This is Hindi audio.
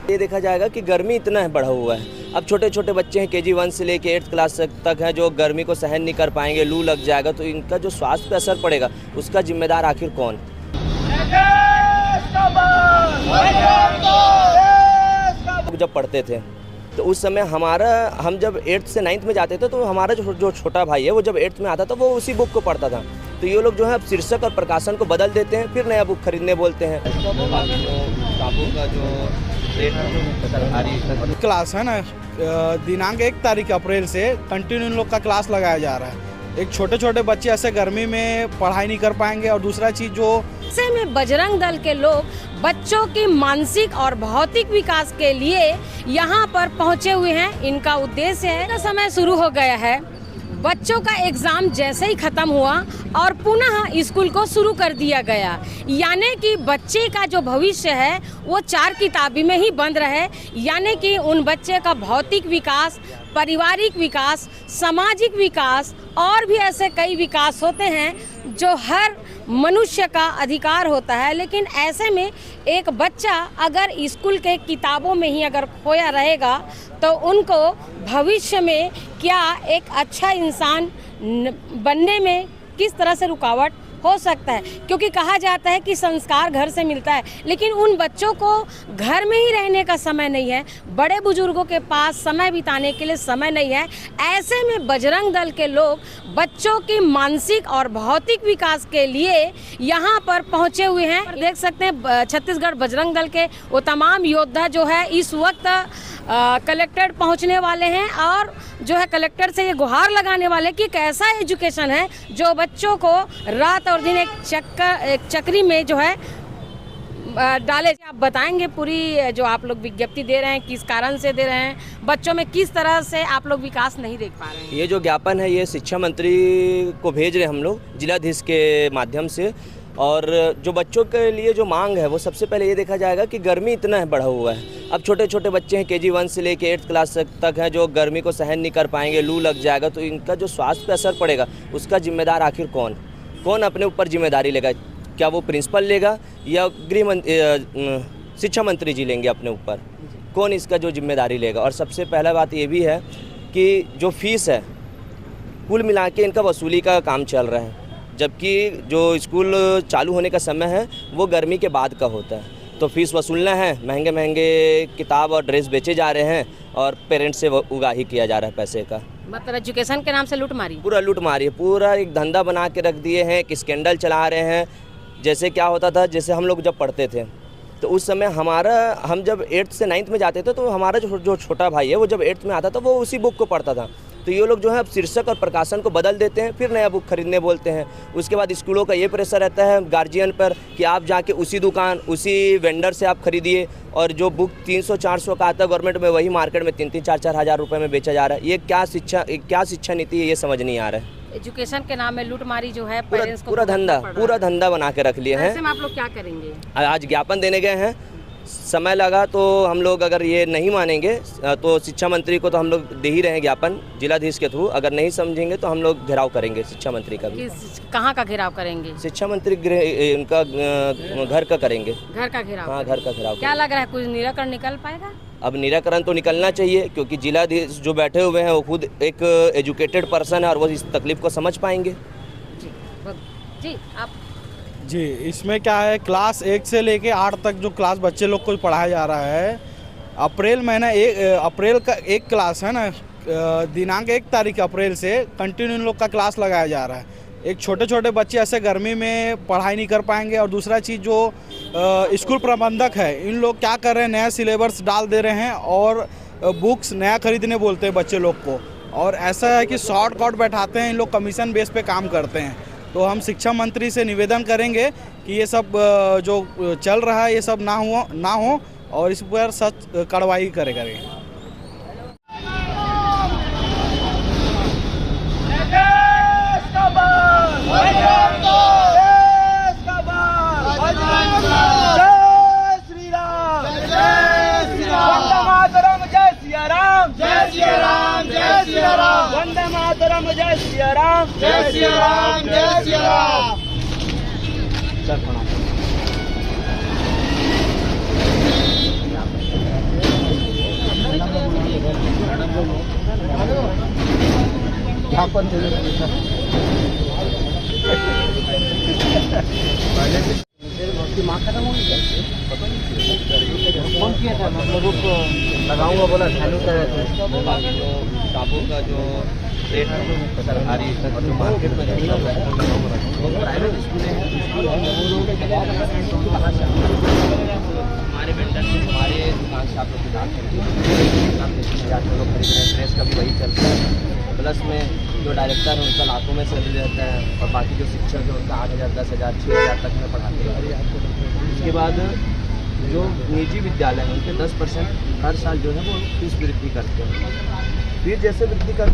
ये देखा जाएगा कि गर्मी इतना है बढ़ा हुआ है। अब छोटे छोटे बच्चे हैं KG 1 से लेके 8th क्लास तक हैं जो गर्मी को सहन नहीं कर पाएंगे, लू लग जाएगा तो इनका जो स्वास्थ्य पे असर पड़ेगा उसका जिम्मेदार आखिर कौन? जब पढ़ते थे तो उस समय हम जब 8th से 9th में जाते थे तो हमारा जो छोटा भाई है वो जब 8th में आता था वो उसी बुक को पढ़ता था। तो ये लोग जो है अब शीर्षक और प्रकाशन को बदल देते हैं, फिर नया बुक खरीदने बोलते हैं। क्लास है ना, दिनांक 1 तारीख अप्रैल से कंटिन्यू इन लोग का क्लास लगाया जा रहा है। एक छोटे छोटे बच्चे ऐसे गर्मी में पढ़ाई नहीं कर पाएंगे। और दूसरा चीज जो ऐसे में बजरंग दल के लोग बच्चों की मानसिक और भौतिक विकास के लिए यहाँ पर पहुँचे हुए हैं। इनका उद्देश्य है, समय शुरू हो गया है, बच्चों का एग्जाम जैसे ही खत्म हुआ और पुनः स्कूल को शुरू कर दिया गया, यानी कि बच्चे का जो भविष्य है वो 4 किताबी में ही बंद रहे। यानी कि उन बच्चे का भौतिक विकास, पारिवारिक विकास, सामाजिक विकास और भी ऐसे कई विकास होते हैं जो हर मनुष्य का अधिकार होता है। लेकिन ऐसे में एक बच्चा अगर स्कूल के किताबों में ही अगर खोया रहेगा तो उनको भविष्य में क्या एक अच्छा इंसान बनने में किस तरह से रुकावट हो सकता है, क्योंकि कहा जाता है कि संस्कार घर से मिलता है। लेकिन उन बच्चों को घर में ही रहने का समय नहीं है, बड़े बुजुर्गों के पास समय बिताने के लिए समय नहीं है। ऐसे में बजरंग दल के लोग बच्चों की मानसिक और भौतिक विकास के लिए यहाँ पर पहुँचे हुए हैं। देख सकते हैं छत्तीसगढ़ बजरंग दल के वो तमाम योद्धा जो है इस वक्त कलेक्टर पहुंचने वाले हैं और जो है कलेक्टर से ये गुहार लगाने वाले कि एक ऐसा एजुकेशन है जो बच्चों को रात और दिन एक चक्री में जो है डाले। आप बताएंगे पूरी जो आप लोग विज्ञप्ति दे रहे हैं किस कारण से दे रहे हैं, बच्चों में किस तरह से आप लोग विकास नहीं देख पा रहे हैं? ये जो ज्ञापन है ये शिक्षा मंत्री को भेज रहे हैं हम लोग जिलाधीश के माध्यम से। और जो बच्चों के लिए जो मांग है वो सबसे पहले ये देखा जाएगा कि गर्मी इतना है बढ़ा हुआ है। अब छोटे छोटे बच्चे हैं KG 1 से लेके 8th क्लास तक हैं जो गर्मी को सहन नहीं कर पाएंगे, लू लग जाएगा तो इनका जो स्वास्थ्य पे असर पड़ेगा उसका जिम्मेदार आखिर कौन अपने ऊपर जिम्मेदारी लेगा? क्या वो प्रिंसिपल लेगा या शिक्षा मंत्री जी लेंगे अपने ऊपर? कौन इसका जो जिम्मेदारी लेगा? और सबसे पहला बात ये भी है कि जो फीस है कुल मिला के इनका वसूली का काम चल रहा है, जबकि जो स्कूल चालू होने का समय है वो गर्मी के बाद का होता है। तो फीस वसूलना है, महंगे महंगे किताब और ड्रेस बेचे जा रहे हैं और पेरेंट्स से उगाही किया जा रहा है पैसे का। मतलब एजुकेशन के नाम से लूटमारी, पूरा लूटमारी है, पूरा एक धंधा बना के रख दिए हैं, एक स्कैंडल चला रहे हैं। जैसे क्या होता था, जैसे हम लोग जब पढ़ते थे तो उस समय हम जब 8th से 9th में जाते थे तो हमारा जो छोटा भाई है वो जब 8th में आता था वो उसी बुक को पढ़ता था। तो ये लोग जो है अब शीर्षक और प्रकाशन को बदल देते हैं, फिर नया बुक खरीदने बोलते हैं। उसके बाद स्कूलों का ये प्रेशर रहता है गार्जियन पर कि आप जाके उसी दुकान उसी वेंडर से आप खरीदिए, और जो बुक 300-400 का आता है गवर्नमेंट में वही मार्केट में 3-4 हज़ार रुपये में बेचा जा रहा है। ये क्या शिक्षा नीति है, ये समझ नहीं आ रहा है। एजुकेशन के नाम में लूटमारी जो है पूरा धंधा बना के रख लिए हैं। ऐसे में आप लोग क्या करेंगे? आज ज्ञापन देने गए हैं, समय लगा तो हम लोग अगर ये नहीं मानेंगे तो शिक्षा मंत्री को तो हम लोग दे ही रहे हैं ज्ञापन जिलाधीश के थ्रू। अगर नहीं समझेंगे तो हम लोग घेराव करेंगे शिक्षा मंत्री का भी। कहाँ का घेराव करेंगे? शिक्षा मंत्री उनका घर का करेंगे। घर का घेराव? हाँ, घर का घेराव। क्या लग रहा है कुछ निराकरण निकल पाएगा? अब निराकरण तो निकलना चाहिए, क्योंकि जिलाधीश जो बैठे हुए हैं वो खुद एक एजुकेटेड पर्सन है और वो इस तकलीफ को समझ पाएंगे। जी आप जी, इसमें क्या है, क्लास 1 से लेके 8 तक जो क्लास बच्चे लोग को पढ़ाया जा रहा है, अप्रैल का 1 क्लास है ना, दिनांक 1 तारीख अप्रैल से कंटिन्यू इन लोग का क्लास लगाया जा रहा है। एक छोटे छोटे बच्चे ऐसे गर्मी में पढ़ाई नहीं कर पाएंगे। और दूसरा चीज़ जो स्कूल प्रबंधक है, इन लोग क्या कर रहे हैं, नया सिलेबस डाल दे रहे हैं और बुक्स नया खरीदने बोलते हैं बच्चे लोग को। और ऐसा है कि शॉर्टकट बैठाते हैं, इन लोग कमीशन बेस पे काम करते हैं। तो हम शिक्षा मंत्री से निवेदन करेंगे कि ये सब जो चल रहा है ये सब ना हो और इस पर सख्त कार्रवाई करेंगे। वंदे मातरम, जय सिया राम, जय सिया राम, जय सिया राम। सर लगाऊंगा बोला चालू कर रहे थे। बाकी जो किताबों का जो रेट है वो सरकारी और जो मार्केट में रेट लग रहा है वो प्राइवेट स्कूलें हैं। हमारे वेंडर से हमारे दुकान से आप लोग की बात करेंगे लोग खरीद रहे हैं, ड्रेस का भी वही चलता है। प्लस में जो डायरेक्टर है उनका लाखों में सैलरी रहता है और बाकी जो शिक्षक है उनका 8,000 10,000 6,000 तक में पढ़ाते हैं। उसके बाद जो निजी विद्यालय हैं उनके 10% हर साल जो है वो फीस वृद्धि करते हैं। फिर जैसे वृद्धि कर